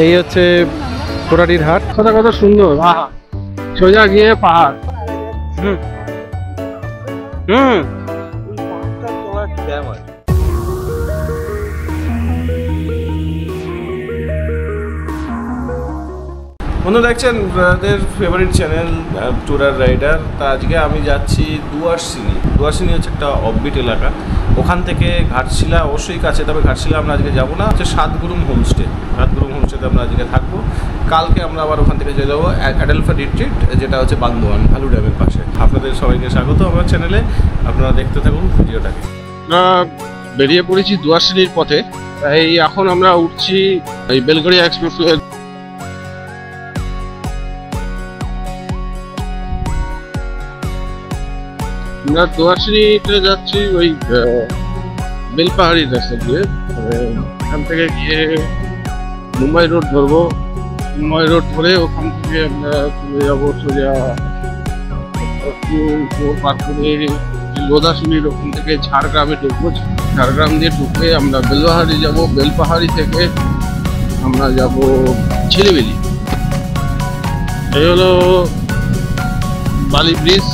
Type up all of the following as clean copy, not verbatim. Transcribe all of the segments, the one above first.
এই হচ্ছে কোরাডির হাট। কথা কত সুন্দর, আহা সোজা গিয়ে পাহাড়। হুম হুম বন্ধু দেখছেন আপনাদের ফেভারিট চ্যানেল ট্যুরার রাইডার। তা আজকে আমি যাচ্ছি দুয়ারসিনি। দুয়ারসিনি হচ্ছে একটা অফবিট এলাকা, ওখান থেকে ঘাটশিলা অবশ্যই কাছে, তবে ঘাটশিলা আমরা আজকে যাবো না, হচ্ছে সাতগুরুম হোমস্টে। সাতগুরুম হোমস্টেতে আমরা আজকে থাকবো। কালকে আমরা আবার ওখান থেকে চলে যাবো অ্যাডেলফা রিট্রিট, যেটা হচ্ছে বান্দোয়ান ভালু ড্যামের পাশে। আপনাদের সবাইকে স্বাগত আমার চ্যানেলে, আপনারা দেখতে থাকুন ভিডিওটাকে। আমরা বেরিয়ে পড়েছি দুয়ারসিনির পথে। এই এখন আমরা উঠছি এই বেলগড়িয়া এক্সপ্রেসওয়ে। আমরা দুয়ারসিনিতে যাচ্ছি ওই বেলপাহাড়ির রাস্তা দিয়ে। এখান থেকে গিয়ে মুম্বাই রোড ধরবো। মুম্বাই রোড ধরে ওখান থেকে আমরা চলে যাবো সোজা পার করে লোধাশুনির ওখান থেকে ঝাড়গ্রামে ঢুকবো। ঝাড়গ্রাম দিয়ে ঢুকে আমরা বেলপাহাড়ি যাব। বেলপাহাড়ি থেকে আমরা যাব ঝিলিমিলি। এই হলো বালি ব্রিজ,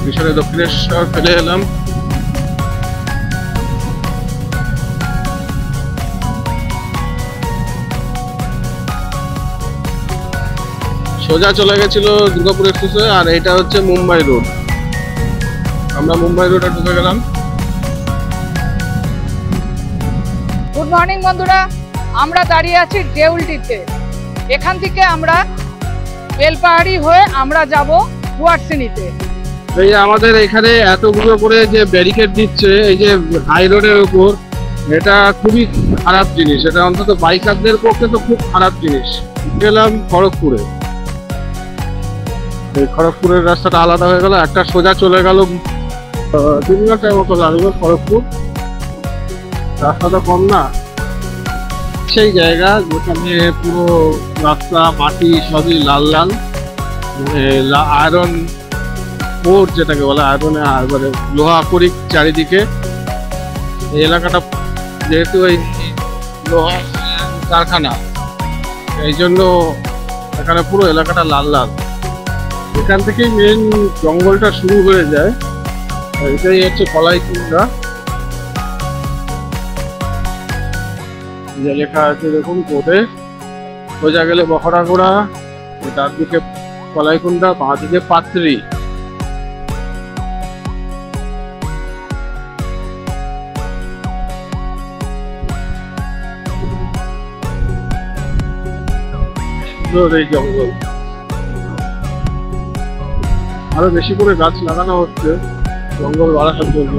পিছনে দক্ষিণেশ্বর ফেলে এলাম। সোজা চলে গেছিল দুর্গাপুর এক্সপ্রেসওয়ে, আর এটা হচ্ছে মুম্বাই রোড। আমরা মুম্বাই রোডে ঢুকে গেলাম। গুড মর্নিং বন্ধুরা, আমরা দাঁড়িয়ে আছি দেউলটিতে। এখান থেকে আমরা বেলপাহাড়ি হয়ে আমরা যাব দুয়ারসিনিতে। এই আমাদের এখানে এতগুলো করে যে ব্যারিকেড দিচ্ছে এই যে হাই রোডের উপর, এটা খুবই খারাপ জিনিস। এটা অন্তত বাইকারদের পক্ষে তো খুব খারাপ জিনিস। গেলাম খড়গপুরে। এই খড়গপুরের রাস্তাটা আলাদা হয়ে গেল, একটা সোজা চলে গেল 3 ঘন্টার মতো লাগলো খড়গপুর। রাস্তাটা কম না, সেই জায়গা যেখানে পুরো রাস্তা মাটি সবই লাল লাল, আয়রন পোর্ট যেটাকে বলে, আয়রনে মানে লোহা আকরিক চারিদিকে। এই এলাকাটা যেহেতু এই লোহা কারখানা, এই জন্য এখানে পুরো এলাকাটা লাল লাল। এখান থেকেই মেন জঙ্গলটা শুরু হয়ে যায়। এটাই হচ্ছে কলাইকুণ্ডা। যে লেখা আছে দেখুন বোর্ডে, সোজা গেলে বহরাগোড়া, তার দিকে কলাইকুণ্ডা, বাঁ দিকে পাত্রী। এই জঙ্গল আরো বেশি করে গাছ লাগানো হচ্ছে জঙ্গল বাড়ানোর জন্য।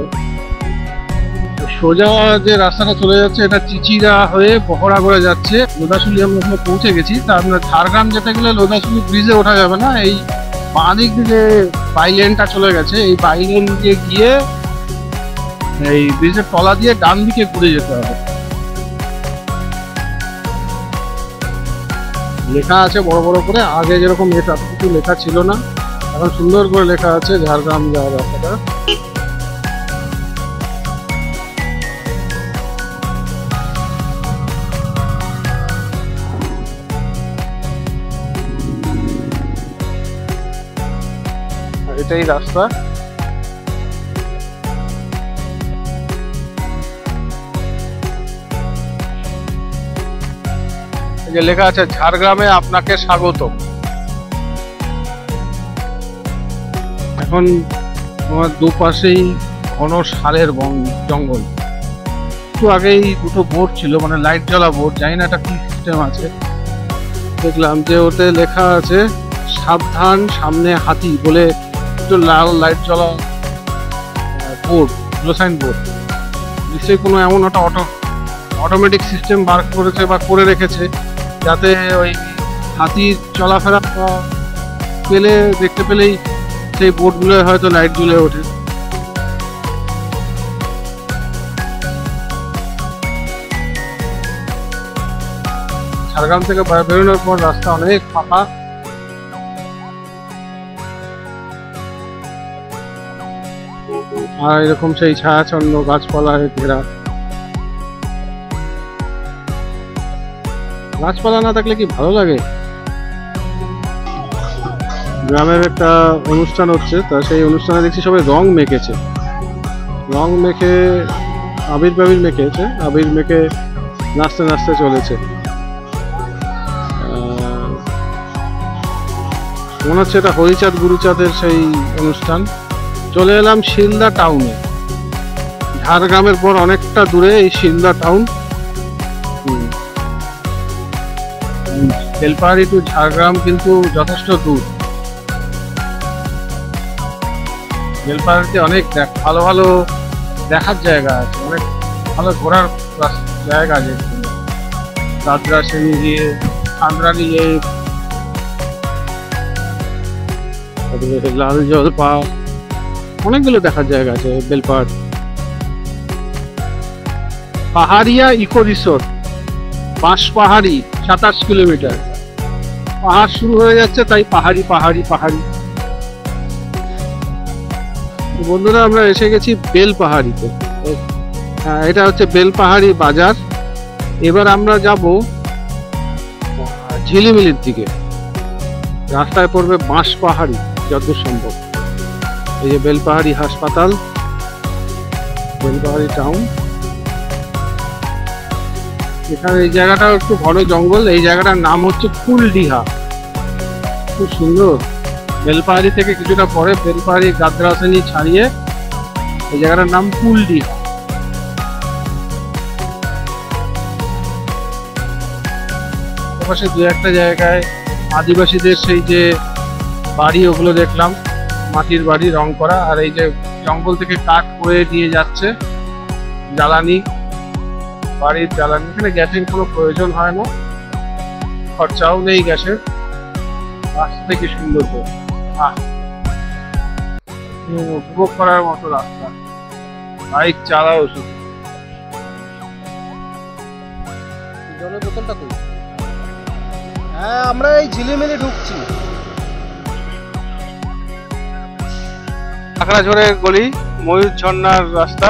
সোজা যে রাস্তাটা চলে যাচ্ছে এটা চিচিরা হয়ে বহরাগড়ে যাচ্ছে। লোধাশুলি আমরা ওখানে পৌঁছে গেছি। তা আমরা ঝাড়গ্রাম যেতে গেলে লোধাশুলি ব্রিজে ওঠা যাবে না, এই বাঁ দিক দিয়ে বাই লেনটা চলে গেছে, এই বাই লেন দিয়ে গিয়ে এই ব্রিজের তলা দিয়ে ডান দিকে ঘুরে যেতে হবে। লেখা আছে বড় বড় করে, আগে যেরকম এটা কিছু লেখা ছিল না, এখন সুন্দর করে লেখা আছে ঝাড়গ্রাম যাওয়ার রাস্তাটা। এটাই রাস্তা। যে লেখা আছে ঝাড়গ্রামে আপনাকে স্বাগত। এখন তোমার দুপাশেই ঘন শালের জঙ্গল। একটু আগেই দুটো বোর্ড ছিল, মানে লাইট জ্বলা বোর্ড, জানি না এটা কি সিস্টেম আছে। দেখলাম যে ওতে লেখা আছে সাবধান সামনে হাতি বলে, একটু লাল লাইট জ্বলা বোর্ড, সাইন বোর্ড। নিশ্চয়ই কোনো এমন একটা অটোমেটিক সিস্টেম বার করেছে বা করে রেখেছে, যাতে ওই হাতির চলাফেরা পেলে দেখতে পেলেই সেই বোর্ডগুলো হয়তো লাইট জ্বলে ওঠে। ঝাড়গ্রাম থেকে বেরোনোর পর রাস্তা অনেক ফাঁকা। আর এরকম সেই ছায়াছন্ন গাছপালায় ঘেরা। গাছপালা না থাকলে কি ভালো লাগে। গ্রামের একটা অনুষ্ঠান হচ্ছে, তা সেই অনুষ্ঠানে দেখছি সবাই রং মেখেছে, রং মেখে আবির বাবির মেখেছে, আবির মেখে নাচতে নাচতে চলেছে। মনে হচ্ছে এটা হরিচাঁদ গুরুচাঁদের সেই অনুষ্ঠান। চলে এলাম শিলদা টাউনে। ঝাড়গ্রামের পর অনেকটা দূরে এই শিলদা টাউন। বেলপাহাড়ি টু ঝাড়গ্রাম কিন্তু যথেষ্ট দূর। বেলপাহাড়িতে অনেক ভালো ভালো দেখার জায়গা আছে, অনেক ভালো ঘোরার জায়গা আছে। দাদরা সিঁড়ি দিয়ে, আন্দ্রানি লেক, লাল জল পাহাড়, অনেকগুলো দেখার জায়গা আছে বেলপাহাড়ি। পাহাড়িয়া ইকো রিসোর্ট, বাঁশপাহাড়ি 27 কিলোমিটার। পাহাড় শুরু হয়ে যাচ্ছে, তাই পাহাড়ি পাহাড়ি পাহাড়ি। বন্ধুরা আমরা এসে গেছি বেলপাহাড়িতে। এটা হচ্ছে বেলপাহাড়ি বাজার। এবার আমরা যাব ঝিলিমিলির দিকে। রাস্তায় পড়বে বাঁশপাহাড়ি যতদূর সম্ভব। এই যে বেলপাহাড়ি হাসপাতাল, বেলপাহাড়ি টাউন। এখানে এই জায়গাটা একটু ঘন জঙ্গল। এই জায়গাটার নাম হচ্ছে কুলডিহা, খুব সুন্দর। বেলপাহাড়ি থেকে কিছুটা পরে বেলপাহাড়ি গাদ্রাসেনি ছাড়িয়ে এই জায়গাটার নাম কুলডিহা। পাশে দু একটা জায়গায় আদিবাসীদের সেই যে বাড়ি, ওগুলো দেখলাম, মাটির বাড়ি রং করা। আর এই যে জঙ্গল থেকে কাঠ বয়ে নিয়ে যাচ্ছে জ্বালানি, বাড়ির জ্বালানি। এখানে গ্যাসের কোনো প্রয়োজন হয় না, খরচাও নেই গ্যাসের। রাস্তা কি সুন্দর, উপভোগ করার মতো রাস্তা। বাইক চালাও শুধু। জলের বোতলটা কই? হ্যাঁ, আমরা এই ঝিলিমিলি ঢুকছি। কাঁকড়াঝোড়ের গলি, ময়ূর ঝর্ণার রাস্তা।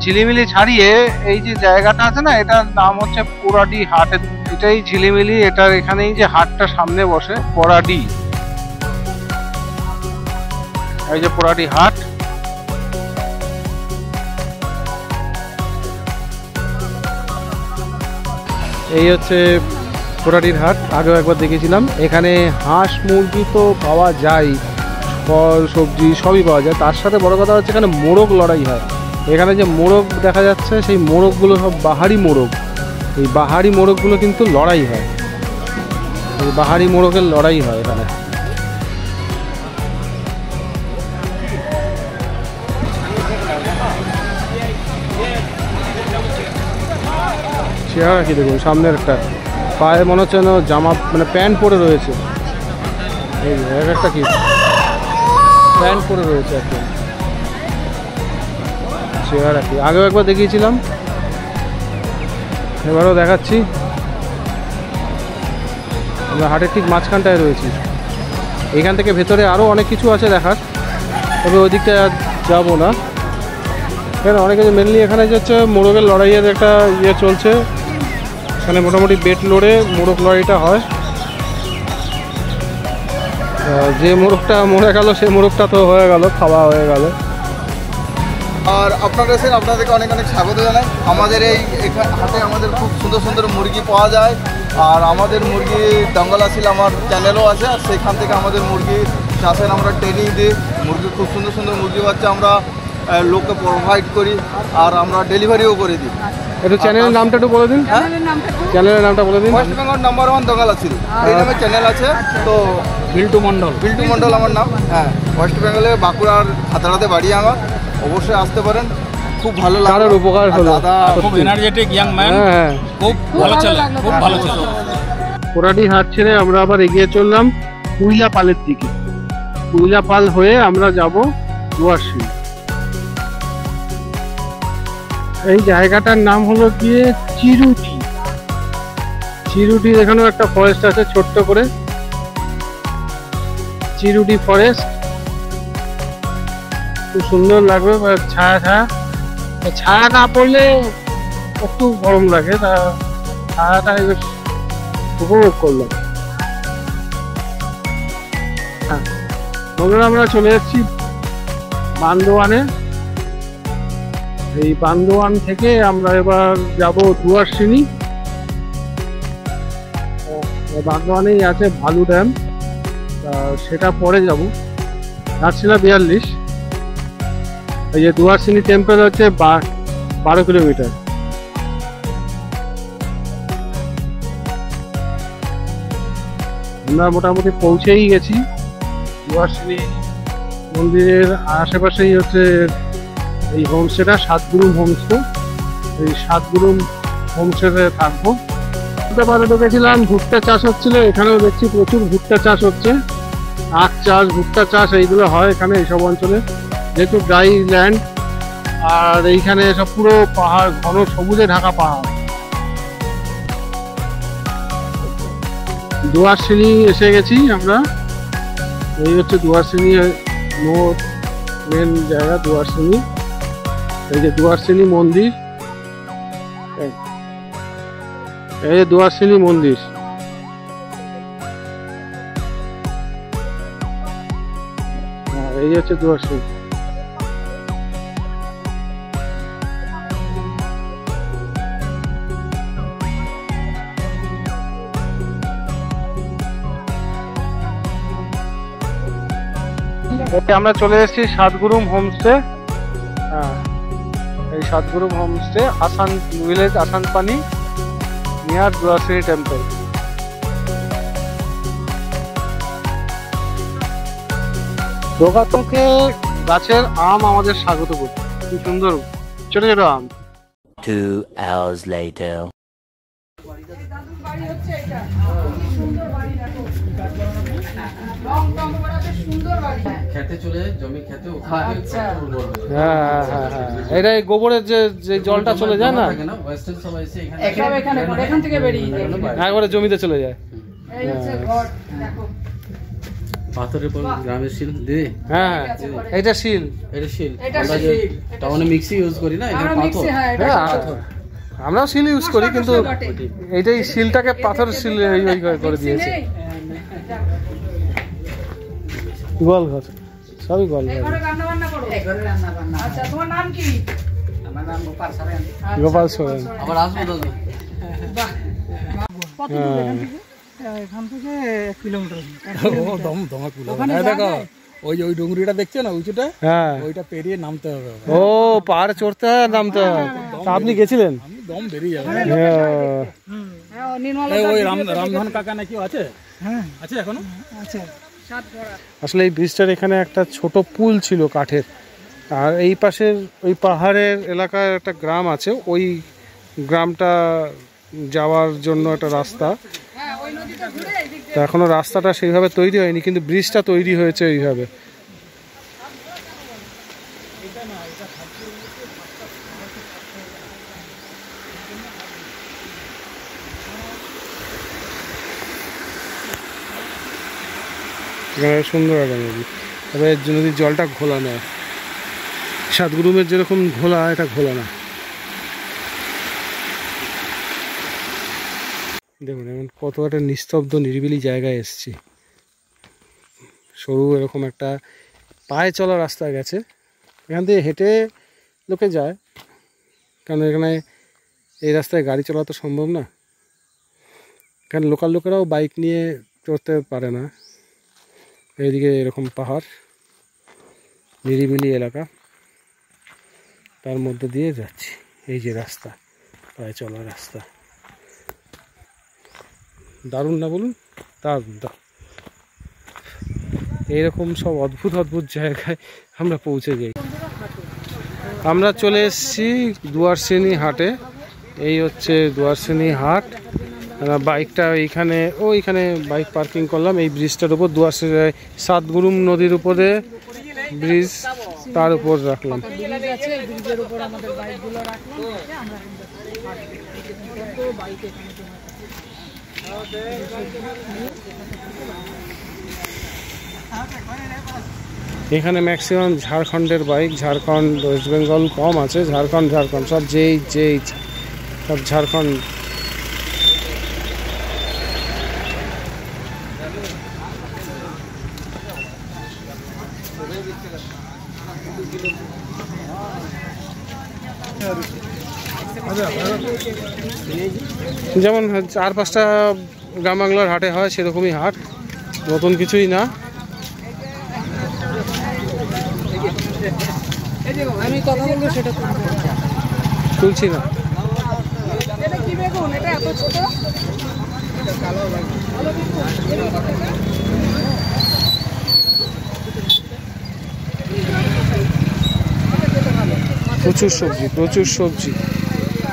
ঝিলিমিলি ছাড়িয়ে এই যে জায়গাটা আছে না, এটার নাম হচ্ছে পোড়াডি হাট। এটাই ঝিলিমিলি, এটার এখানেই যে হাটটা সামনে বসে, পোড়াডি। এই যে পোড়াডি হাট। এই হচ্ছে পোড়াটির হাট। আগেও একবার দেখেছিলাম। এখানে হাঁস মুরগি তো পাওয়া যায়, ফল সবজি সবই পাওয়া যায়। তার সাথে বড় কথা হচ্ছে এখানে মোরগ লড়াই হয়। এখানে যে মোরগ দেখা যাচ্ছে, সেই মোরগগুলো সব বাহারি মোরগ। এই বাহারি মোরগগুলো কিন্তু লড়াই হয়, এই বাহারি মোরগের লড়াই হয় এখানে। চেহারা কি দেখুন, সামনের একটা পায়ে মনে হচ্ছে না জামা, মানে প্যান্ট পরে রয়েছে। এই একটা কি প্যান্ট পরে রয়েছে একদম। চেহারা কি আগেও একবার দেখিয়েছিলাম, এবারও দেখাচ্ছি। আমরা হাটের ঠিক মাঝখানটায় রয়েছি। এখান থেকে ভেতরে আরও অনেক কিছু আছে দেখার, তবে ওই দিকটা যাবো না। এখানে অনেক কিছু, মেনলি এখানে হচ্ছে মোরগের লড়াইয়ের একটা ইয়ে চলছে। এখানে মোটামুটি বেট লড়ে মোরগ লড়াইটা হয়। যে মোরগটা মরে গেল, সেই মোরগটা তো হয়ে গেল, খাওয়া হয়ে গেল। আর আপনারা এসে আপনাদেরকে অনেক অনেক স্বাগত জানাই। আমাদের এই হাটে আমাদের খুব সুন্দর সুন্দর মুরগি পাওয়া যায়। আর আমাদের মুরগি দঙ্গল আসিল আমার চ্যানেলও আছে, আর সেখান থেকে আমাদের মুরগি চাষের আমরা ট্রেনিং দিই। মুরগি খুব সুন্দর সুন্দর মুরগি বাচ্চা আমরা লোককে প্রোভাইড করি, আর আমরা ডেলিভারিও করে দিই। একটু চ্যানেলের নামটা একটু বলে দিন। চ্যানেলের নামটা বলে দিন। ওয়েস্ট বেঙ্গল নাম্বার 1 দঙ্গল আসিল, এই নামে চ্যানেল আছে। তো বিল্টু মণ্ডল আমার নাম। হ্যাঁ, ওয়েস্ট বেঙ্গলে বাঁকুড়ার খাতাড়াতে বাড়ি আমার। অবশ্যই আসতে পারেন, খুব ভালো লাগে। কারোর উপকার হলো। দাদা খুব এনার্জেটিক ইয়াং ম্যান, খুব ভালো চলে, খুব ভালো চলে। পোড়াডি হাট ছেড়ে আমরা আবার এগিয়ে চললাম কুইলাপালের দিকে। কুইলাপাল হয়ে আমরা যাব ডুয়ার্সি। এই জায়গাটার নাম হলো গিয়ে চিরুটি। চিরুটির এখানেও একটা ফরেস্ট আছে ছোট্ট করে, চিরুটি ফরেস্ট। খুব সুন্দর লাগবে, ছায়া ছায়া। ছায়া না পড়লে একটু গরম লাগে, তা ছায়াটা বেশ উপভোগ করলাম। হ্যাঁ বন্ধুরা, আমরা চলে এসেছি বান্দোয়ানে। এই বান্দোয়ান থেকে আমরা এবার যাব ডুয়ার্সিনি। বান্দোয়ানেই আছে ভালু ড্যাম, সেটা পরে যাব। ঘাটশিলা 42। এই যে ডুয়ার্সিনি টেম্পল হচ্ছে 12 কিলোমিটার। আমরা মোটামুটি পৌঁছেই গেছি। ডুয়ার্সিনি মন্দিরের আশেপাশেই হচ্ছে এই হোমস্টেটা, সাতগুরুম হোমস্টে। এই সাতগুরুম হোমস্টেতে থাকবো। পারে দেখেছিলাম ভুট্টা চাষ হচ্ছিল, এখানেও দেখছি প্রচুর ভুট্টা চাষ হচ্ছে। আখ চাষ, ভুট্টা চাষ এইগুলো হয় এখানে এইসব অঞ্চলে, যেহেতু ড্রাই ল্যান্ড। আর এইখানে সব পুরো পাহাড়, ঘন সবুজে ঢাকা পাহাড়। ডুয়ার্সিনি এসে গেছি আমরা। এই হচ্ছে ডুয়ার্সিনি মেন জায়গা, ডুয়ার্সিনি। এই যে ডুয়ার্সিনি মন্দির, এই যে ডুয়ার্সিনি মন্দির। এই হচ্ছে ডুয়ার্সিনি। আমরা চলে এসেছি সাতগুরুম হোমস্টে। হ্যাঁ, এই সাতগুরুম হোমস্টে, আসান ভিলেজ, আসান পানি, নিয়ার ডুয়ার্সিনি টেম্পল। দোকাতকে গাছের আম আমাদের স্বাগত করছে, কি সুন্দর ছোট ছোট আম। 2 hours later. খেতে চলে জমি খেতে ওখানে। হ্যাঁ হ্যাঁ হ্যাঁ, এটা এই গোবরের যে জলটা চলে যায় না, এখান থেকে বেরিয়ে যায়, একবারে জমিতে চলে যায়। এই হচ্ছে ঘর, দেখো পাথরের পর গ্রামের শিল দিদি। হ্যাঁ, এটা শিল, এটা শিল। আমরা যে টাউনে মিক্সি ইউজ করি না, এটা পাথর। হ্যাঁ, আমরাও শিল ইউজ করি, কিন্তু এইটাই শিলটাকে পাথরের শিল করে দিয়েছে। গোয়াল ঘর, সবই গোয়াল ঘর। রান্না বান্না করো, রান্না বান্না। আচ্ছা, তোমার নাম কি? আমার নাম গোপাল সোরেন। গোপাল সোরেন। আবার আসবো দাদা। কত দূর এখান থেকে? এখান থেকে 1 কিলোমিটার। ও দমা কিলোমিটার। দেখো ওই যে ওই ডুঙ্গরিটা দেখছো না উঁচুটা, হ্যাঁ ওইটা পেরিয়ে নামতে হবে। ও পাহাড়ে চড়তে হয়, নামতে হয়। তা আপনি গেছিলেন? আমি দম বেরিয়ে যাবে। ওই রামধন কাকা নাকি আছে? হ্যাঁ আছে, এখনো আছে। আসলে এই ব্রিজটার এখানে একটা ছোট পুল ছিল কাঠের, আর এই পাশের ওই পাহাড়ের এলাকায় একটা গ্রাম আছে, ওই গ্রামটা যাওয়ার জন্য একটা রাস্তা। তা এখনো রাস্তাটা সেইভাবে তৈরি হয়নি, কিন্তু ব্রিজটা তৈরি হয়েছে এইভাবে। সুন্দর একটা নদী, তবে নদীর জলটা ঘোলা নয়। সাতগুরুমের যেরকম ঘোলা, এটা ঘোলা না। দেখুন এখন কত একটা নিস্তব্ধ নিরিবিলি জায়গায় এসেছি। সরু এরকম একটা পায়ে চলা রাস্তা গেছে, এখান থেকে হেঁটে লোকে যায়, কারণ এখানে এই রাস্তায় গাড়ি চলা তো সম্ভব না। কারণ লোকাল লোকেরাও বাইক নিয়ে চড়তে পারে না। এইদিকে এরকম পাহাড়, নিরিবিলি এলাকা, তার মধ্যে দিয়ে যাচ্ছি। এই যে রাস্তা, পায়ে চলা রাস্তা, দারুণ না বলুন? দারুণ। এইরকম সব অদ্ভুত অদ্ভুত জায়গায় আমরা পৌঁছে যাই। আমরা চলে এসেছি ডুয়ার্সিনি হাটে। এই হচ্ছে ডুয়ার্সিনি হাট। বাইকটা ওইখানে বাইক পার্কিং করলাম এই ব্রিজটার উপর, সাতগুরুম নদীর উপরে ব্রিজ, তার উপর রাখলাম। এখানে ম্যাক্সিমাম ঝাড়খণ্ডের বাইক, ঝাড়খণ্ড ওয়েস্ট বেঙ্গল কম আছে, ঝাড়খণ্ড সব যেই সব ঝাড়খণ্ড। যেমন 4-5টা গ্রাম বাংলার হাটে হয় সেরকমই হাট, নতুন কিছুই না। আমি কথা বলবো সেটা তুলছি না। এটা কি বেগুন? এটা এত ছোট?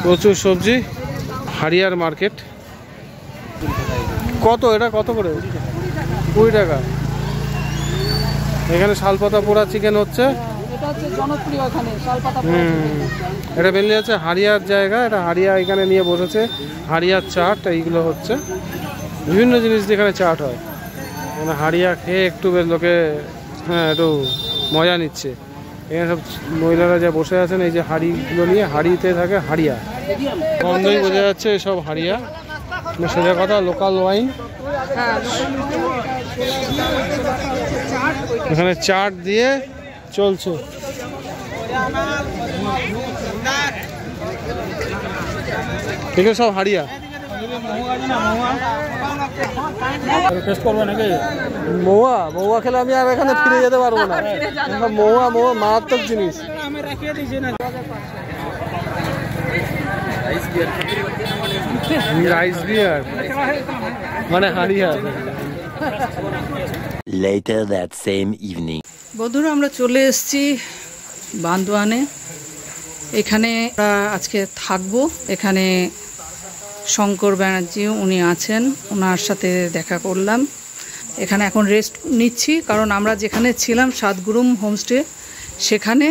প্রচুর সবজি। হারিয়ার মার্কেট। কত এটা, কত করে? 20 টাকা। এখানে শালপাতা পোড়া চিকেন হচ্ছে। এটা হচ্ছে জনপ্রিয় এখানে শালপাতা। এটা মেনলি হচ্ছে হারিয়ার জায়গা, এটা হারিয়া এখানে নিয়ে বসেছে। হারিয়ার চাট এইগুলো হচ্ছে, বিভিন্ন জিনিস যেখানে চাট হয়। মানে হারিয়া খেয়ে একটু বেশ লোকে একটু মজা নিচ্ছে। এখানে সব মহিলারা যা বসে আছেন এই যে হাড়িগুলো নিয়ে, হাড়িতে থাকে হারিয়া, গন্ধই বোঝা যাচ্ছে সব হারিয়া। সেটা কথা, লোকাল ওয়াইন। এখানে চাট দিয়ে চলছে। এগুলো সব হারিয়া। মহুয়া খেলে আমি আর এখানে ফিরে যেতে পারবো না। মহুয়া মারাত্মক জিনিস। রাইস বিয়ার মানে হারিয়া। Later that same evening. বন্ধুরা, আমরা চলে এসেছি বান্দোয়ানে। এখানে আজকে থাকবো। এখানে শঙ্কর ব্যানার্জি উনি আছেন, ওনার সাথে দেখা করলাম। এখানে এখন রেস্ট নিচ্ছি, কারণ আমরা যেখানে ছিলাম সাতগুরুম হোমস্টে, সেখানে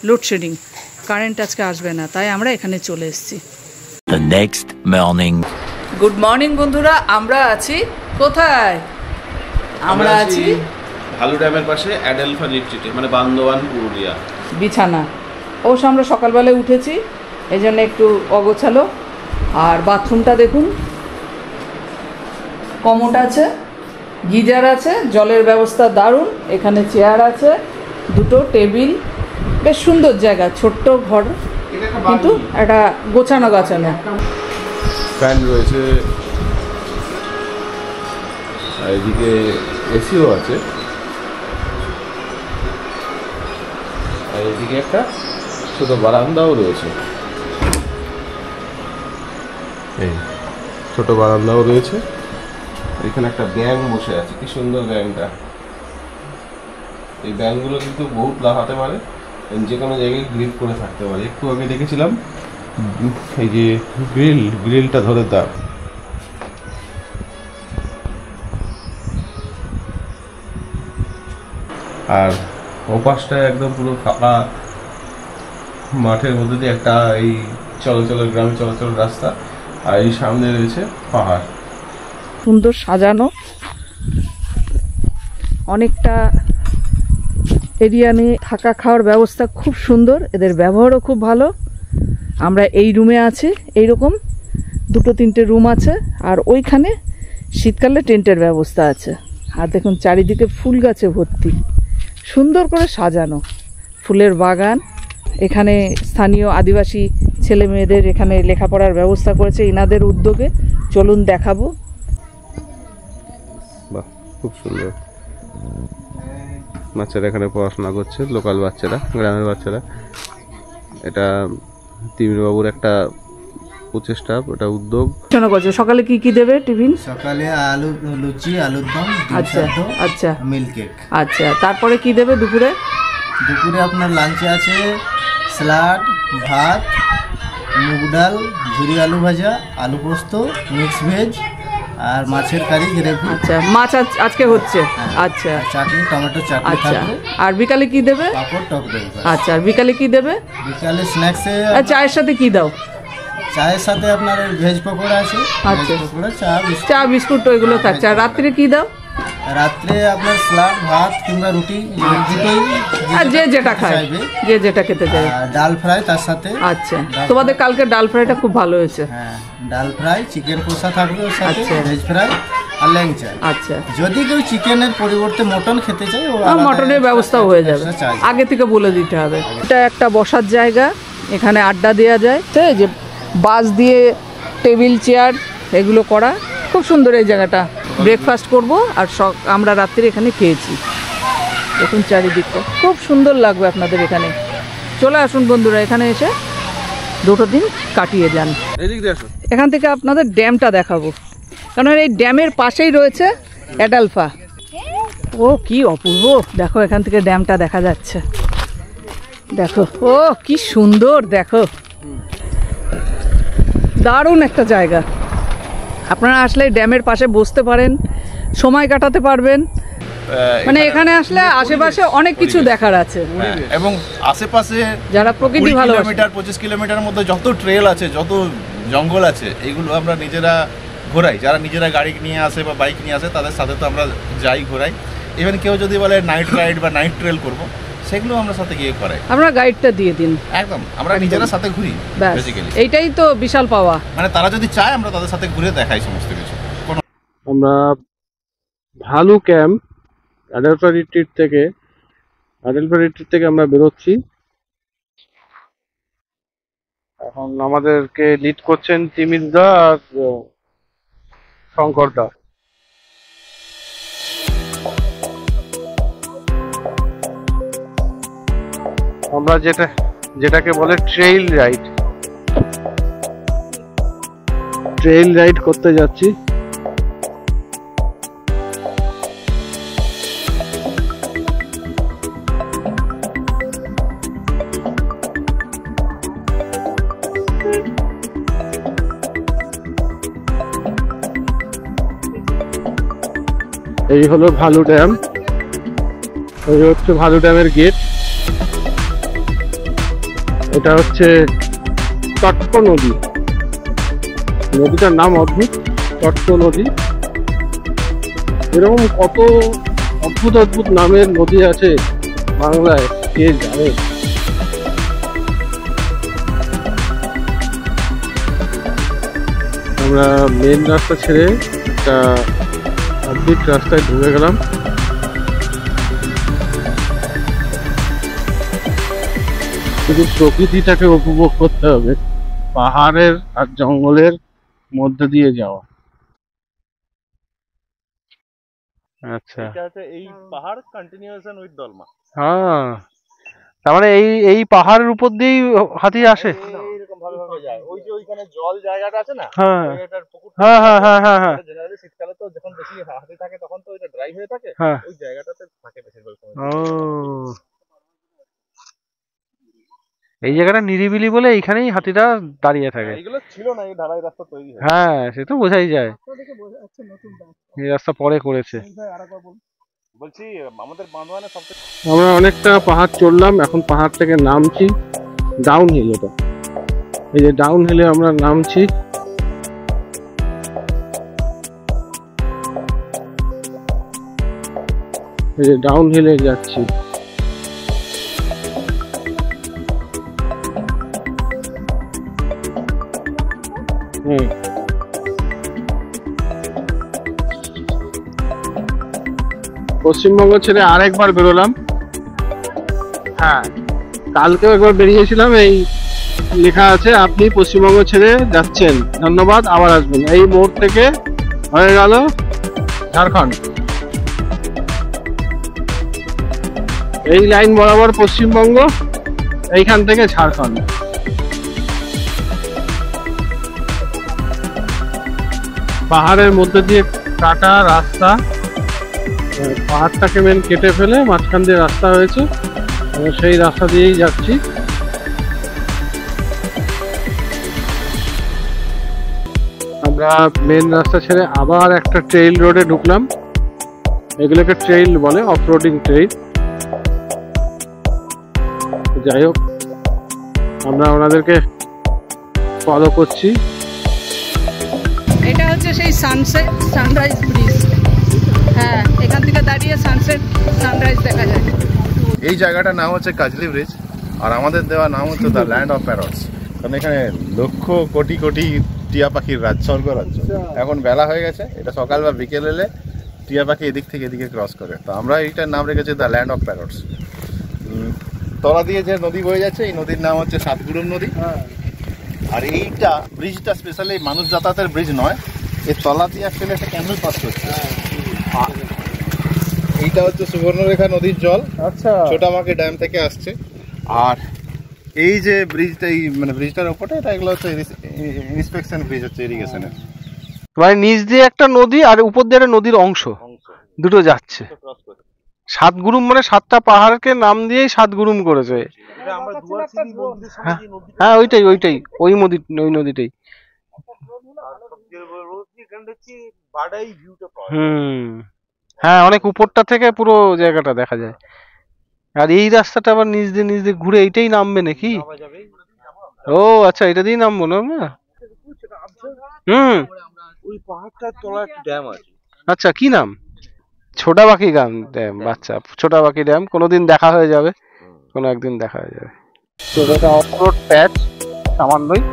লোডশেডিং, কারেন্ট আজকে আসবে না, তাই আমরা এখানে চলে এসেছি। The next morning. Good morning বন্ধুরা, আমরা আছি কোথায়? আমরা আছি ভালু ড্যামের পাশে অ্যাডেলফা রিট্রিটে, মানে বান্দোয়ান পুরুলিয়া। বিছানা। অবশ্য আমরা সকালবেলায় উঠেছি, এই জন্য একটু অগোছালো। আর বাথরুমটা দেখুন, কমোড আছে, গিজার আছে, জলের ব্যবস্থা দারুণ। এখানে চেয়ার আছে, দুটো টেবিল, বেশ সুন্দর জায়গা। ছোট্ট ঘর, কিন্তু একটা গোছানো গাছানো। ফ্যান রয়েছে, আর এদিকে এসিও আছে, আর এদিকে একটা ছোট বারান্দাও রয়েছে। এই ছোট বারান্দাও রয়েছে। এখানে একটা ব্যাঙ বসে আছে, কি সুন্দর ব্যাঙটা। এই ব্যাঙগুলো কিন্তু বহুত লাফাতে পারে, যে কোনো জায়গায় গ্রিপ করে থাকতে পারে। একটু আগে দেখেছিলাম এই যে গ্রিলটা ধরে দাও। আর ওপাশটা একদম পুরো ফাঁকা মাঠের মধ্যে দিয়ে একটা এই চলাচলের গ্রামে চলাচল রাস্তা, আর এই সামনে রয়েছে পাহাড়। সুন্দর সাজানো, অনেকটা এরিয়া নিয়ে থাকা খাওয়ার ব্যবস্থা খুব সুন্দর, এদের ব্যবহারও খুব ভালো। আমরা এই রুমে আছি, এইরকম 2-3টে রুম আছে, আর ওইখানে শীতকালে টেন্টের ব্যবস্থা আছে। আর দেখুন চারিদিকে ফুল গাছে ভর্তি, সুন্দর করে সাজানো ফুলের বাগান। এখানে স্থানীয় আদিবাসী ছেলে মেয়েদের এখানে লেখাপড়ার ব্যবস্থা করেছে ইনাদের উদ্যোগে। চলুন দেখাবো। বাহ, খুব সুন্দর। বাচ্চারা এখানে পড়াশোনা করছে, লোকাল বাচ্চারা, গ্রামের বাচ্চারা। এটা তিমিরবাবুর একটা প্রচেষ্টা, এটা উদ্যোগ। সকালে কি কি দেবে টিফিন? সকালে আলু লুচি, আলুর দম, আচ্ছা আচ্ছা, মিল্ক কেক। আচ্ছা, তারপরে কি দেবে দুপুরে? দুপুরে আপনার লাঞ্চে আছে স্যালাড, ভাত, মুগ ডাল, ঝুরি আলু ভাজা, আলু পোস্ত, মিক্স ভেজ, আর মাছের কারি, গ্রেভি। আচ্ছা, মাছ আজকে হচ্ছে। আচ্ছা, চাটনি, টমেটো চাটনি। আচ্ছা, আর বিকালে কি দেবে? পাপড়, টক দই। আচ্ছা, আর বিকালে কি দেবে? বিকালে স্ন্যাক্সে চায়ের সাথে কি দাও? চায়ের সাথে আপনার ভেজ পকোড়া আছে। আচ্ছা, পকোড়া, চা, চা, বিস্কুট ওইগুলো থাকছে। আর রাত্রে কি দাও? রাত্রে আপনার স্যালাড ভাত কিংবা রুটি দুটোই আর যে যেটা খায়, যে যেটা খেতে চায়। আর ডাল ফ্রাই তার সাথে। আচ্ছা, তোমাদের কালকে ডাল ফ্রাইটা খুব ভালো হয়েছে। হ্যাঁ, ডাল ফ্রাই, চিকেন কষা থাকবে ওর সাথে, আচ্ছা। ভেজ ফ্রাই আর ল্যাংচা। আচ্ছা, যদি কেউ চিকেনের পরিবর্তে মটন খেতে চায় ও মটনের ব্যবস্থাও হয়ে যাবে, আগে থেকে বলে দিতে হবে। এটা একটা বসার জায়গা, এখানে আড্ডা দেওয়া যায়। এই যে বাঁশ দিয়ে টেবিল চেয়ার এগুলো করা, খুব সুন্দর এই জায়গাটা। ব্রেকফাস্ট করব আর আমরা রাত্রে এখানে খেয়েছি। দেখুন চারিদিকটা খুব সুন্দর লাগবে আপনাদের এখানে। চলে আসুন বন্ধুরা, এখানে এসে দুটো দিন কাটিয়ে যান। এখান থেকে আপনাদের ড্যামটা দেখাবো, কারণ এই ড্যামের পাশেই রয়েছে অ্যাডালফা। ও কি অপূর্ব, দেখো এখান থেকে ড্যামটা দেখা যাচ্ছে। দেখো, ও কি সুন্দর, দেখো দারুণ একটা জায়গা। আপনারা আসলে ড্যামের পাশে বসতে পারেন, সময় কাটাতে পারবেন। মানে এখানে আসলে আশেপাশে অনেক কিছু দেখার আছে, এবং আশেপাশে যারা প্রকৃতি ভালোবাসে 25 কিলোমিটার মধ্যে যত ট্রেল আছে, যত জঙ্গল আছে, এইগুলো আমরা নিজেরা ঘোরাই। যারা নিজেরা গাড়ি নিয়ে আসে বা বাইক নিয়ে আসে তাদের সাথে তো আমরা যাই ঘোরাই। ইভেন কেউ যদি বলে নাইট রাইড বা নাইট ট্রেল করব, সেগুলো আমরা সাথে গিয়ে করাই। আমরা গাইডটা দিয়ে দিন, একদম আমরা নিজেরা সাথে ঘুরি বেসিক্যালি। এইটাই তো বিশাল পাওয়া। মানে তারা যদি চায় আমরা তাদের সাথে ঘুরে দেখাই সমস্ত কিছু। আমরা ভালু ক্যাম্প আডেলফা রিট্রিট থেকে আমরা বেরোচ্ছি। এখন আমাদেরকে লিড করছেন তিমির দা আর শঙ্কর দা। আমরা যেটাকে বলে ট্রেইল রাইড করতে যাচ্ছি। এই হলো ভালু ড্যাম, এই হচ্ছে ভালু ড্যামের গেট। এটা হচ্ছে টট্ট নদী, নদীটার নাম অদ্ভুত, টট্ট নদী। এরকম কত অদ্ভুত নামের নদী আছে বাংলায়, কে জানে। আমরা মেন রাস্তা ছেড়ে একটা অদ্ভুত রাস্তায় ঢুকে গেলাম। শুধু প্রকৃতিটাকে উপভোগ করতে হবে, পাহাড়ের আর জঙ্গলের মধ্যে দিয়ে যাওয়া। আচ্ছা, এই পাহাড় কন্টিনিউয়েশন উইথ দলমা। হ্যাঁ, তার মানে এই পাহাড়ের উপর দিয়েই হাতি আসে। এইরকম ভাবে যায়। ওই যে ওইখানে জল জায়গাটা আছে না, হ্যাঁ এটার পুকুর। হ্যাঁ জেনারেলি শীতকালে তো যখন বেশি হাতি থাকে তখন তো এটা ড্রাই হয়ে থাকে, ওই জায়গাটাতে থাকে বেশিরভাগ সময়। ও, এই জায়গাটা নিরিবিলি বলে এইখানেই হাতিটা দাঁড়িয়ে থাকে। এগুলো ছিল না, এই ঢালাই রাস্তা তৈরি হয়। হ্যাঁ, সে তো বোঝাই যায়, এই রাস্তা পরে করেছে। বলছি আমাদের বাঁধওয়ানে সবথেকে আমরা অনেকটা পাহাড় চড়লাম, এখন পাহাড় থেকে নামছি। ডাউন হিল, এটা এই যে ডাউন হিলে আমরা নামছি। এই যে ডাউন হিলে যাচ্ছি। পশ্চিমবঙ্গ ছেড়ে আরেকবার বেরোলাম। হ্যাঁ, কালকেও একবার বেরিয়েছিলাম। এই লেখা আছে আপনি পশ্চিমবঙ্গ ছেড়ে যাচ্ছেন, ধন্যবাদ, আবার আসবেন। এই মোড় থেকে হয়ে গেল ঝাড়খণ্ড। এই লাইন বরাবর পশ্চিমবঙ্গ, এইখান থেকে ঝাড়খণ্ড। পাহাড়ের মধ্যে দিয়ে কাটা রাস্তা, পাহাড়টাকে মেন কেটে ফেলে মাঝখান দিয়ে রাস্তা হয়েছে, সেই রাস্তা দিয়েই যাচ্ছি। আমরা মেন রাস্তা ছেড়ে আবার একটা ট্রেইল রোডে ঢুকলাম। এগুলোকে ট্রেইল বলে, অফ রোডিং ট্রেইল। যাই হোক, আমরা ওনাদেরকে ফলো করছি। এটা হচ্ছে সেই সানরাইজ ব্রিজ। হ্যাঁ, এখান থেকে দাঁড়িয়ে সানসেট সানরাইজ দেখা যায়। এই জায়গাটার নাম হচ্ছে কাজলি ব্রিজ, আর আমাদের দেওয়া নাম হচ্ছে দ্য ল্যান্ড অফ প্যারটস। কারণ এখানে লক্ষ কোটি কোটি টিয়া পাখির স্বর্গ রাজ্য। এখন বেলা হয়ে গেছে, এটা সকাল বা বিকেল এলে টিয়া পাখি এদিক থেকে এদিকে ক্রস করে, তো আমরা এইটার নাম রেখেছি দ্য ল্যান্ড অফ প্যারটস। তলা দিয়ে যে নদী বয়ে যাচ্ছে, এই নদীর নাম হচ্ছে সাতগুরুম নদী। আর এইটা ব্রিজটা স্পেশালি মানুষ যাতায়াতের ব্রিজ নয়, এর তলা দিয়ে আসলে একটা ক্যামেল পাস করছে। এইটা হচ্ছে সুবর্ণরেখা নদীর জল, আচ্ছা, ছোটামাকি ড্যাম থেকে আসছে। আর এই যে ব্রিজটা, এই মানে ব্রিজটার ওপরে, এটা এগুলো হচ্ছে ইন্সপেকশন ব্রিজ, হচ্ছে ইরিগেশনের। মানে নিচ দিয়ে একটা নদী আর উপর দিয়ে একটা নদীর অংশ, দুটো যাচ্ছে। সাতগুরুম মানে 7টা পাহাড়কে নাম দিয়েই সাতগুরুম করেছে। হ্যাঁ, ওইটাই ওই নদীটাই। হ্যাঁ, অনেক উপরটা থেকে পুরো জায়গাটা দেখা যায়। আর এই রাস্তাটা আবার নিচ দিয়ে ঘুরে এইটাই নামবে নাকি? ও আচ্ছা, এটা দিয়েই নামবো না? ওই পাহাড়টার তলায় একটা ড্যাম আছে। আচ্ছা, কি নাম? ছোটাবাকি ড্যাম। আচ্ছা, ছোটাবাকি ড্যাম কোনোদিন দেখা হয়ে যাবে, কোনো একদিন দেখা হয়ে যাবে। তো এটা অফরোড প্যাচ সামান্যই।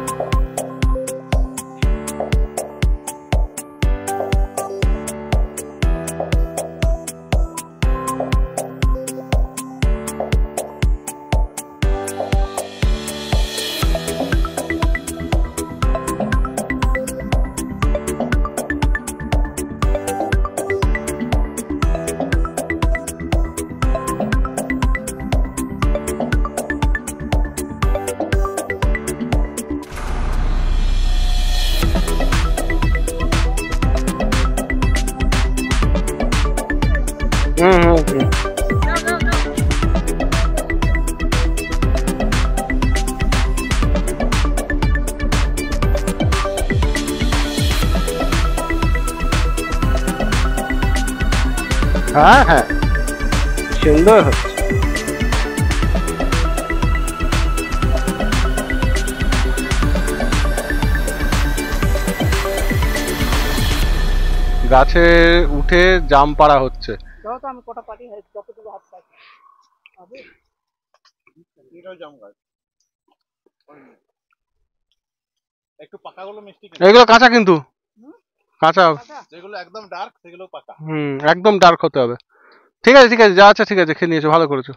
হ্যাঁ হ্যাঁ, সুন্দর হচ্ছে। গাছে উঠে জাম পাড়া হচ্ছে। আমি কটা পাটি যতটুকু হাত পাই একটু পাকাগুলো মিষ্টি, এগুলো কাঁচা, কিন্তু কাঁচা। যেগুলো একদম ডার্ক সেগুলো পাকা। একদম ডার্ক হতে হবে। ঠিক আছে যা আছে, ঠিক আছে, খেয়ে নিয়েছো, ভালো করেছো।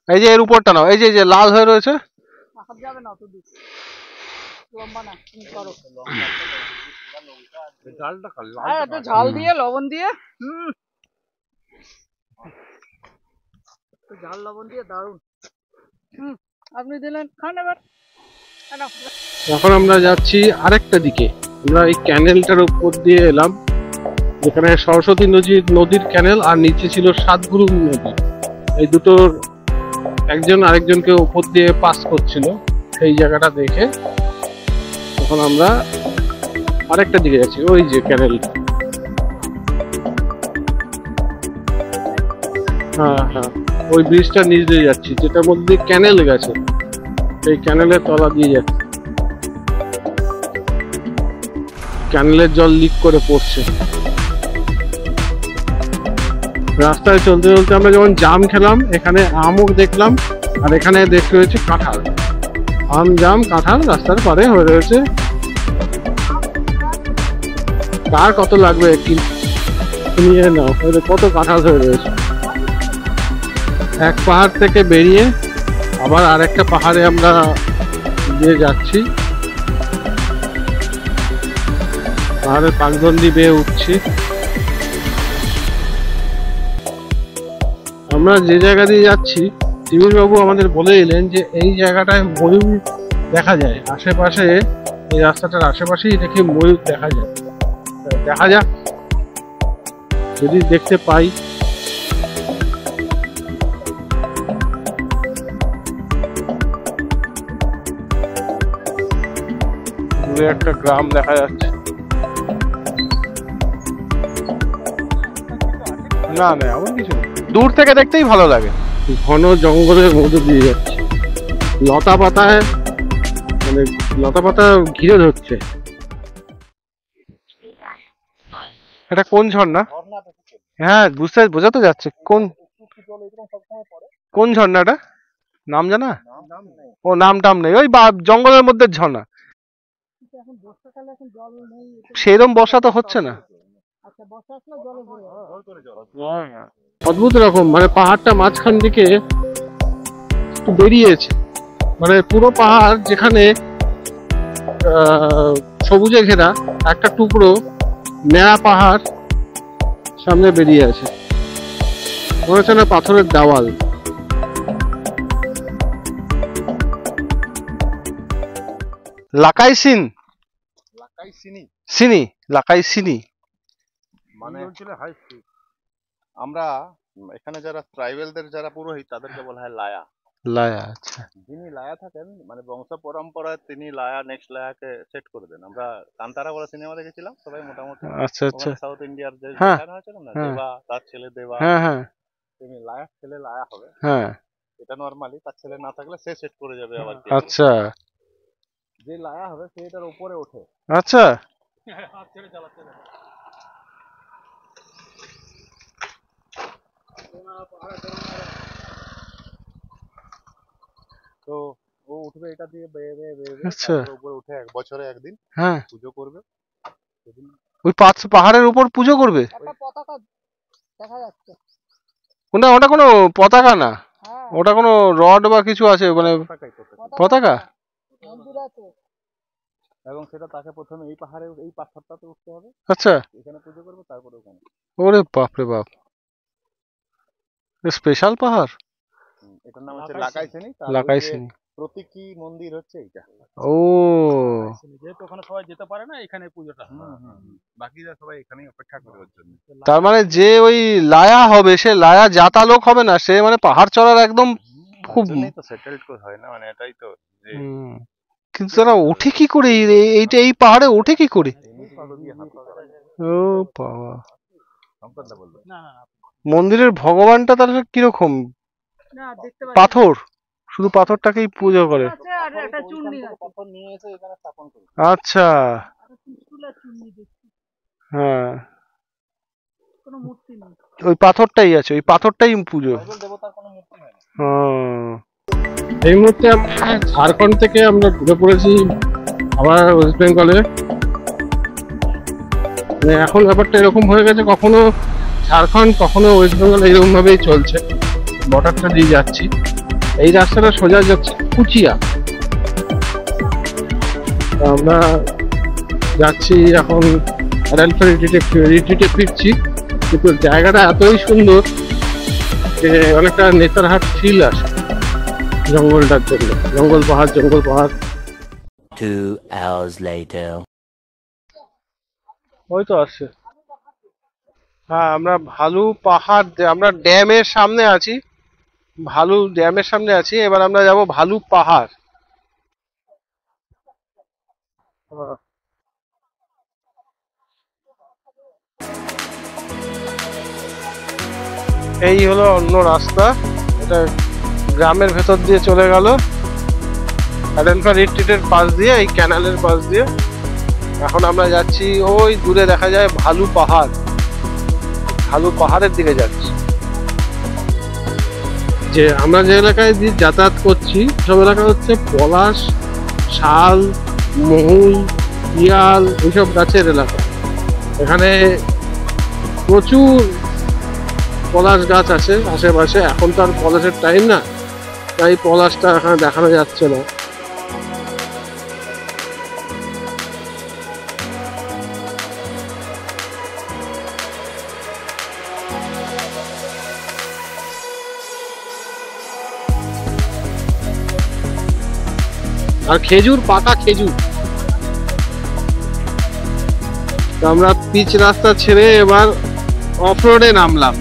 এই যে এর উপরটা নাও, এই যে লাল হয়ে রয়েছে। ঝাল দিয়ে লবণ দিয়ে, ঝাল লবণ দিয়ে দারুন। আপনি দিলেন, খান এবার। এখন আমরা যাচ্ছি আরেকটা দিকে। আমরা এই ক্যানেলটার উপর দিয়ে এলাম, যেখানে সরস্বতী নদীর ক্যানেল, আর নিচে ছিল সাতগুরুম নদী। এই দুটোর একজন আরেকজনকে উপর দিয়ে পাস করছিল। সেই জায়গাটা দেখে তখন আমরা আরেকটা দিকে যাচ্ছি, ওই যে ক্যানেলটা। হ্যাঁ হ্যাঁ, ওই ব্রিজটা নিচ দিয়ে যাচ্ছি, যেটার মধ্যে ক্যানেল গেছে, সেই ক্যানেলের তলা দিয়ে যাচ্ছে। ক্যানেলের জল লিক করে পড়ছে। রাস্তায় চলতে চলতে আমরা যখন জাম খেলাম, এখানে আমও দেখলাম, আর এখানে দেখতে রয়েছে কাঁঠাল। আম, জাম, কাঁঠাল রাস্তার পারে হয়ে রয়েছে। কার কত লাগবে নিয়ে নাও, কত কাঁঠাল হয়ে রয়েছে। এক পাহাড় থেকে বেরিয়ে আবার আরেকটা পাহাড়ে আমরা দিয়ে যাচ্ছি, পাহাড়ের পাকদণ্ডি বেয়ে উঠছি। আমরা যে জায়গা দিয়ে যাচ্ছি, তিমির বাবু আমাদের বলে দিলেন যে এই জায়গাটায় ময়ূর দেখা যায়। আশেপাশে, এই রাস্তাটার আশেপাশেই দেখি ময়ূর দেখা যায়। দেখা যাক, যদি দেখতে পাই। দূরে একটা গ্রাম দেখা যাচ্ছে। না না, এমন কিছু নেই, দূর থেকে দেখতেই ভালো লাগে। ঘন জঙ্গলের মধ্যে দিয়ে যাচ্ছে, লতা পাতায়, মানে লতা পাতা ঘিরে ধরছে। এটা কোন ঝর্ণা? হ্যাঁ বোঝা তো যাচ্ছে। কোন ঝর্ণাটা নাম জানা? ও নাম টাম নেই, ওই জঙ্গলের মধ্যে ঝর্ণা। সেরকম বর্ষা তো হচ্ছে না। অদ্ভুত রকম, মানে পাহাড়টা মাঝখান দিকে একটু বেরিয়েছে, মানে পুরো পাহাড় যেখানে সবুজে ঘেরা একটা টুকরো ন্যাড়া পাহাড় সামনে বেরিয়ে আছে, মনে হচ্ছে না পাথরের দেওয়াল। লাকাইসিন সিনি মানে আমরা এখানে যারা ট্রাইবেলদের যারা পুরোহিত তাদেরকে বলা হয় লায়া। আচ্ছা। যিনি লায়া থাকেন মানে বংশ পরম্পরায় তিনি লায়া নেক্সট লায়াকে সেট করে দেন। আমরা কান্তারা বলে সিনেমা দেখেছিলাম সবাই মোটামুটি, আচ্ছা আচ্ছা। সাউথ ইন্ডিয়ার যে হ্যাঁ হয়েছিল না, দেবা তার ছেলে দেবা, হ্যাঁ তিনি লায়ার ছেলে লায়া হবে। হ্যাঁ এটা নরমালি তার ছেলে না থাকলে সে সেট করে যাবে আবার। আচ্ছা। যে লায়া হবে সে এটার উপরে ওঠে। আচ্ছা। তো ও উঠবে এটা দিয়ে বেয়ে আচ্ছা। উপরে উঠে এক বছরে একদিন হ্যাঁ পুজো করবে। ওই পাহাড়ের উপর পুজো করবে। পতাকা দেখা যাচ্ছে। ওটা কোনো পতাকা না, ওটা কোনো রড বা কিছু আছে মানে পতাকা। এবং সেটা তাকে প্রথমে এই পাহাড়ে এই পাথরটাতে উঠতে হবে। আচ্ছা। এখানে পুজো করবে, তারপরে ওখানে। ওরে বাপ রে বাপ, স্পেশাল পাহাড়। এটার নাম হচ্ছে লাকাইসিনি। লাকাইসিনি প্রতীকী মন্দির হচ্ছে এইটা। ও যেহেতু ওখানে সবাই যেতে পারে না, এখানে পুজোটা বাকিরা সবাই এখানেই অপেক্ষা করে ওর জন্য। তার মানে যে ওই লায়া হবে সে লায়া জাতা লোক হবে না, সে মানে পাহাড় চড়ার একদম খুব তো সেটেলড হয় না, মানে এটাই তো যে। কিন্তু তারা ওঠে কি করে এইটা, এই পাহাড়ে ওঠে কি করে? ও বাবা। মন্দিরের ভগবানটা তাহলে কিরকম? পাথর, শুধু পাথরটাকেই পুজো করে। আচ্ছা। হ্যাঁ ওই পাথরটাই আছে, ওই পাথরটাই পুজো। এই মুহূর্তে ঝাড়খণ্ড থেকে আমরা ঘুরে পড়েছি আবার ওয়েস্ট বেঙ্গলে। এখন ব্যাপারটা এরকম হয়ে গেছে, কখনো ঝাড়খণ্ড কখনো ওয়েস্ট বেঙ্গল এইরকম ভাবেই চলছে। বর্ডারটা দিয়ে যাচ্ছি, এই রাস্তাটা সোজা যাচ্ছে কুচিয়া। আমরা যাচ্ছি এখন রিট্রিটে ফিরছি, কিন্তু জায়গাটা এতই সুন্দর যে অনেকটা নেতারহাট ফিল আসে জঙ্গলটার জন্য। জঙ্গল পাহাড়। 2 hours later. ওই তো আসছে। হ্যাঁ আমরা ভালু পাহাড়, আমরা ড্যামের সামনে আছি, ভালু ড্যামের সামনে আছি। এবার আমরা যাব ভালু পাহাড়। এই হলো অন্য রাস্তা, এটা গ্রামের ভেতর দিয়ে চলে গেল রিট্রিটের পাশ দিয়ে, এই ক্যানালের পাশ দিয়ে। এখন আমরা যাচ্ছি ওই দূরে দেখা যায় ভালু পাহাড়, ভালু পাহাড়ের দিকে যাচ্ছি। যে আমরা যে এলাকায় দিয়ে যাতায়াত করছি সব এলাকা হচ্ছে পলাশ, শাল, মহুল, পিয়াল এইসব গাছের এলাকা। এখানে প্রচুর পলাশ গাছ আছে আশেপাশে। এখন তো আর পলাশের টাইম না, তাই পলাশটা এখানে দেখানো যাচ্ছে না। আর খেজুর, পাকা খেজুর। তো আমরা পিচ রাস্তা ছেড়ে এবার অফ রোডে নামলাম।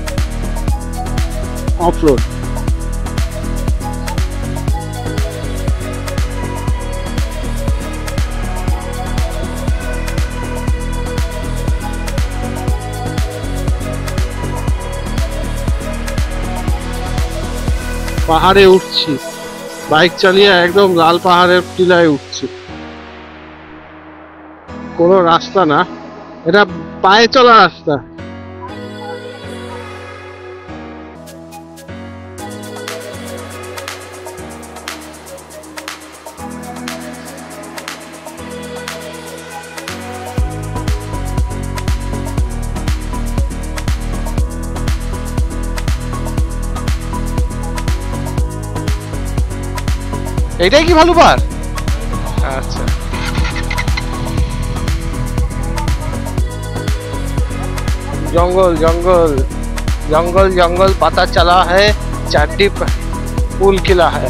অফ রোড পাহাড়ে উঠছি, বাইক চালিয়ে একদম লাল পাহাড়ের টিলায় উঠছি। কোনো রাস্তা না, এটা পায়ে চলা রাস্তা। এইটাই কি ভালু পাহাড়? আচ্ছা, जंगल जंगल जंगल जंगल पता चला है चाटी पुल किला है।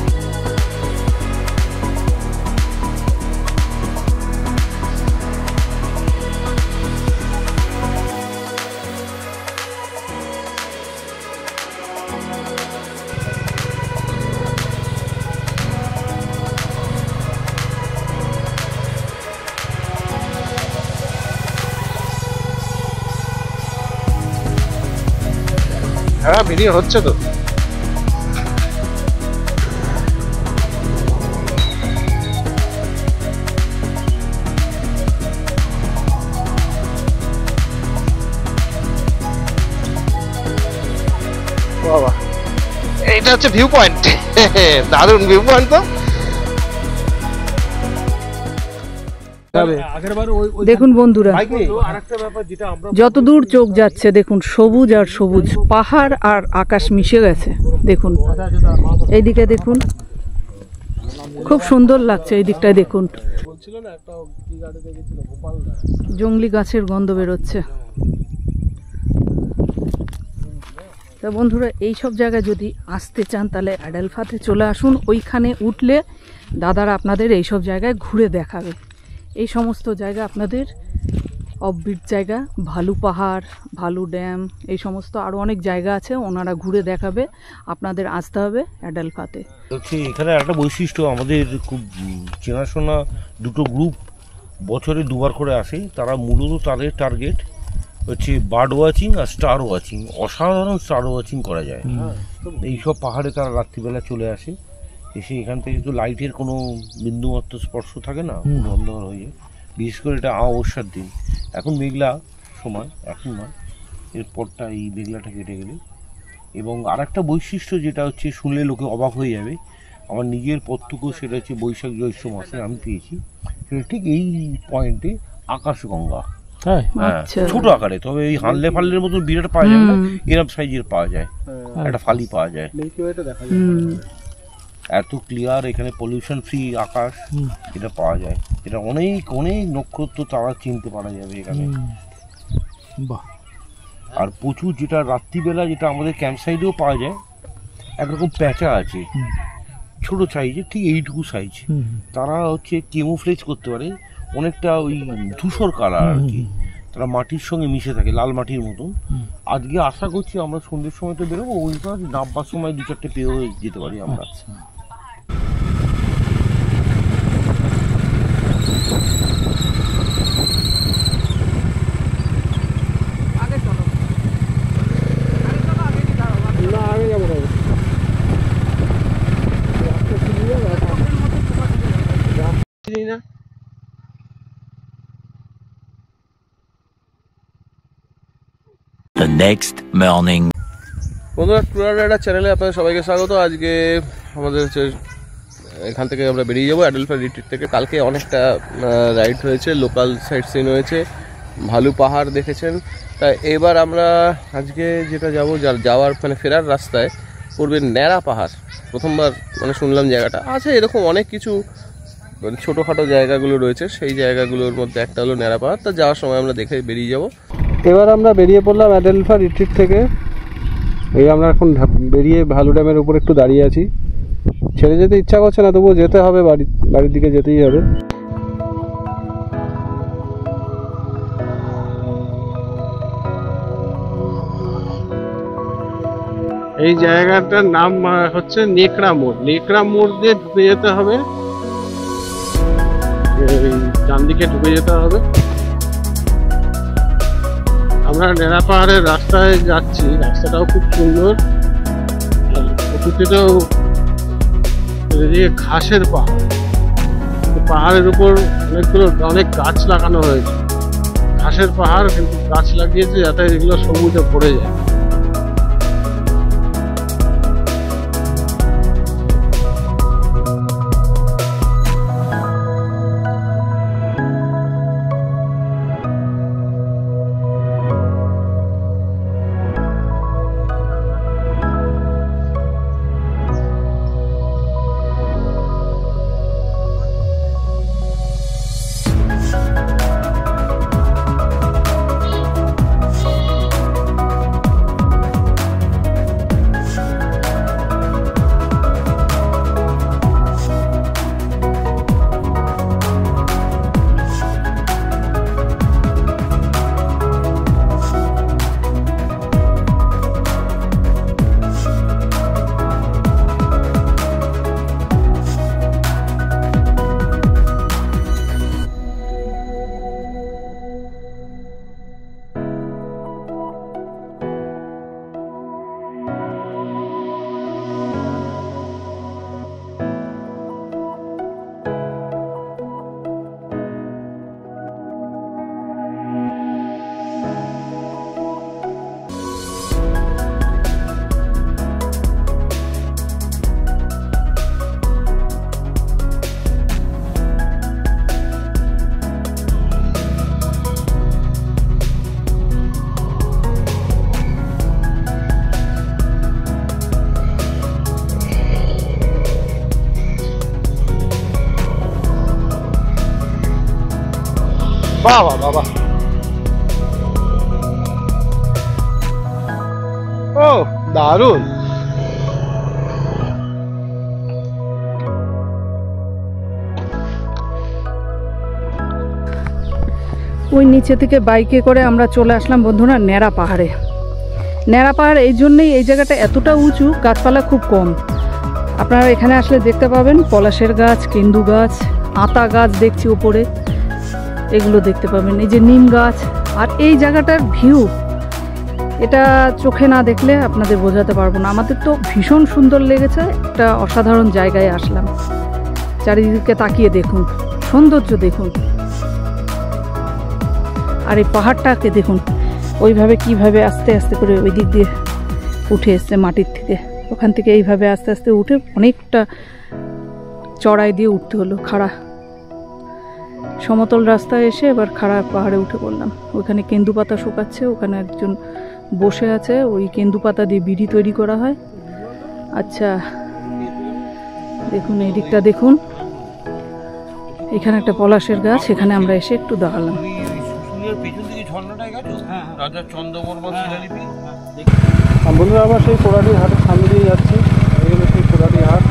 হ্যাঁ, ভিডিও হচ্ছে তো। বাবা, এইটা হচ্ছে ভিউ পয়েন্ট। দারুণ ভিউ পয়েন্ট তো। দেখুন বন্ধুরা, যত দূর চোখ যাচ্ছে দেখুন সবুজ আর সবুজ, পাহাড় আর আকাশ মিশে গেছে। দেখুন এইদিকে দেখুন, খুব সুন্দর লাগছে। এই দিকটায় দেখুন, জংলি গাছের গন্ধ বেরোচ্ছে। তা বন্ধুরা, এইসব জায়গায় যদি আসতে চান তাহলে অ্যাডেলফাতে চলে আসুন। ওইখানে উঠলে দাদারা আপনাদের এইসব জায়গায় ঘুরে দেখাবে। এই সমস্ত জায়গা আপনাদের অফবিট জায়গা, ভালু পাহাড়, ভালু ড্যাম, এই সমস্ত আরও অনেক জায়গা আছে, ওনারা ঘুরে দেখাবে। আপনাদের আসতে হবে অ্যাডেলফাতে। এখানে একটা বৈশিষ্ট্য, আমাদের খুব চেনাশোনা দুটো গ্রুপ বছরে দুবার করে আসে। তারা মূলত তাদের টার্গেট হচ্ছে বার্ড ওয়াচিং আর স্টার ওয়াচিং। অসাধারণ স্টার ওয়াচিং করা যায় এইসব পাহাড়ে। তারা রাত্রিবেলা চলে আসে, এসে এখান থেকে তো লাইটের কোনো বিন্দুমাত্র স্পর্শ থাকে না, অন্ধকার হয়ে যায়। বিশেষ করে এটা অমাবস্যার দিন। এখন মেঘলা সময়, এখন নয়, এরপরটা এই মেঘলাটা কেটে গেলে। এবং আর একটা বৈশিষ্ট্য যেটা হচ্ছে শুনলে লোকে অবাক হয়ে যাবে, আমার নিজের প্রত্যক্ষ, সেটা হচ্ছে বৈশাখ জ্যৈষ্ঠ মাসে আমি পেয়েছি। সেটা ঠিক এই পয়েন্টে আকাশগঙ্গা। হ্যাঁ, ছোট আকারে, তবে এই হানলে ফাললের মতন বিরাট পাওয়া যায় না, এরকম সাইজের পাওয়া যায়, একটা ফালি পাওয়া যায়। এত ক্লিয়ার, এখানে পলিউশন ফ্রি আকাশ, এটা পাওয়া যায়। এটা অনেক অনেক নক্ষত্র তারা চিনতে পারা যাবে এখানে। আর প্রচুর, যেটা রাত্রিবেলা যেটা আমাদের ক্যাম্প সাইডেও পাওয়া যায়, একরকম প্যাঁচা আছে ছোট সাইজে, ঠিক এইটুকু সাইজ। তারা হচ্ছে কেমোফ্লেজ করতে পারে, অনেকটা ওই ধূসর কালার আর কি। তারা মাটির সঙ্গে মিশে থাকে, লাল মাটির মতন। আজকে আশা করছি আমরা সন্ধ্যের সময় তো বেরোবো, ওই নামবার সময় 2-4টে পেয়েও যেতে পারি আমরা। The next morning. বন্ধুরা, ট্যুরার রাইডার চ্যানেলে আপনাদের সবাইকে স্বাগত। আজকে আমাদের হচ্ছে এখান থেকে আমরা বেরিয়ে যাবো অ্যাডেলফা রিট্রিট থেকে। কালকে অনেকটা রাইড হয়েছে, লোকাল সাইট সিন হয়েছে, ভালু পাহাড় দেখেছেন। তা এবার আমরা আজকে যেটা যাবো, যাওয়ার মানে ফেরার রাস্তায় পড়বে ন্যাড়া পাহাড়। প্রথমবার মানে শুনলাম জায়গাটা আছে, এরকম অনেক কিছু মানে ছোটোখাটো জায়গাগুলো রয়েছে, সেই জায়গাগুলোর মধ্যে একটা হলো ন্যাড়া পাহাড়। তা যাওয়ার সময় আমরা দেখে বেরিয়ে যাব। এবার আমরা বেরিয়ে পড়লাম অ্যাডেলফা রিট্রিট থেকে। এই আমরা এখন বেরিয়ে ভালু ড্যামের উপর একটু দাঁড়িয়ে আছি। ছেড়ে যেতে ইচ্ছা করছে না, তবুও যেতে হবে, বাড়ির দিকে যেতেই হবে। এই জায়গাটার নাম হচ্ছে নেকড়া মোড়। নেকড়া মোড় দিয়ে ঢুকে যেতে হবে, ডান দিকে ঢুকে যেতে হবে। আমরা ন্যাড়া পাহাড়ের রাস্তায় যাচ্ছি, রাস্তাটাও খুব সুন্দর। প্রকৃতিটাও ঘাসের পাহাড়, পাহাড়ের উপর অনেক গাছ লাগানো হয়েছে। ঘাসের পাহাড়, কিন্তু গাছ লাগিয়েছে যাতে এগুলো সবুজে ভরে যায়। বাবা বাবা, ও দারুণ। ওই নিচে থেকে বাইকে করে আমরা চলে আসলাম বন্ধুরা ন্যাড়া পাহাড়ে। ন্যাড়া পাহাড় এই জন্যেই, এই জায়গাটা এতটা উঁচু, গাছপালা খুব কম। আপনারা এখানে আসলে দেখতে পাবেন পলাশের গাছ, কেন্দু গাছ, আতা গাছ দেখছি উপরে, এগুলো দেখতে পাবেন, এই যে নিম গাছ। আর এই জায়গাটার ভিউ, এটা চোখে না দেখলে আপনাদের বোঝাতে পারবো না। আমাদের তো ভীষণ সুন্দর লেগেছে, একটা অসাধারণ জায়গায় আসলাম। চারিদিকে তাকিয়ে দেখুন, সৌন্দর্য দেখুন, আর এই পাহাড়টাকে দেখুন ওইভাবে কিভাবে আস্তে আস্তে করে ওই দিক দিয়ে উঠে এসছে মাটির থেকে। ওখান থেকে এইভাবে আস্তে আস্তে উঠে অনেকটা চড়াই দিয়ে উঠতে হলো, খাড়া সমতল রাস্তায় এসে এবার খাড়া পাহাড়ে উঠে পড়লাম। ওখানে কেন্দু পাতা শুকাচ্ছে, ওখানে একজন বসে আছে, ওই কেন্দু পাতা দিয়ে বিড়ি তৈরি করা হয়। আচ্ছা দেখুন এই দিকটা দেখুন, এখানে একটা পলাশের গাছ, এখানে আমরা এসে একটু দাঁড়ালাম। বন্ধুরা আবার সেই পোড়াটির হাটের সামনে দিয়ে যাচ্ছি। এগুলো সেই পোড়াটির হাট,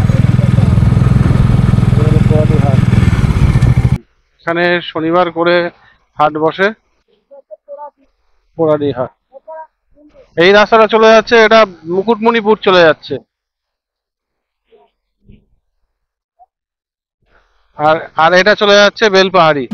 পোড়াটির হাট। এখানে শনিবার করে হাট বসে, পোড়াটি হাট। এই রাস্তাটা চলে যাচ্ছে, এটা মুকুটমণিপুর চলে যাচ্ছে। আর এটা চলে যাচ্ছে বেলপাহাড়ি।